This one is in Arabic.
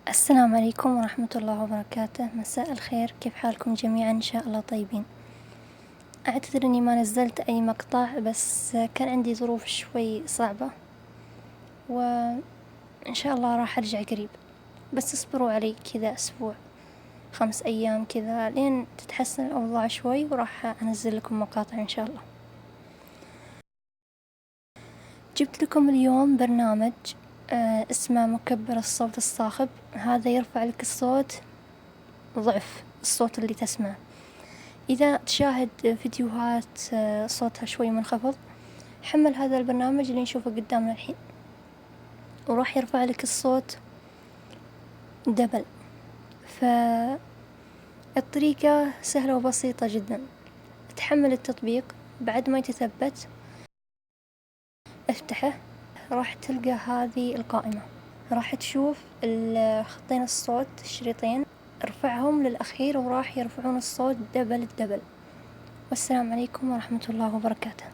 السلام عليكم ورحمة الله وبركاته. مساء الخير، كيف حالكم جميعا؟ إن شاء الله طيبين. أعتذر إني ما نزلت أي مقطع، بس كان عندي ظروف شوي صعبة، وإن شاء الله راح أرجع قريب، بس اصبروا علي كذا أسبوع 5 أيام كذا لين تتحسن الأوضاع شوي، وراح أنزل لكم مقاطع إن شاء الله. جبت لكم اليوم برنامج اسمه مكبر الصوت الصاخب. هذا يرفع لك الصوت ضعف الصوت اللي تسمعه. إذا تشاهد فيديوهات صوتها شوي منخفض، حمل هذا البرنامج اللي نشوفه قدامنا الحين، وراح يرفع لك الصوت دبل. فالطريقة سهلة وبسيطة جدا. تحمل التطبيق، بعد ما يتثبت افتحه، راح تلقى هذه القائمة، راح تشوف خطين الصوت الشريطين، ارفعهم للأخير وراح يرفعون الصوت دبل الدبل. والسلام عليكم ورحمة الله وبركاته.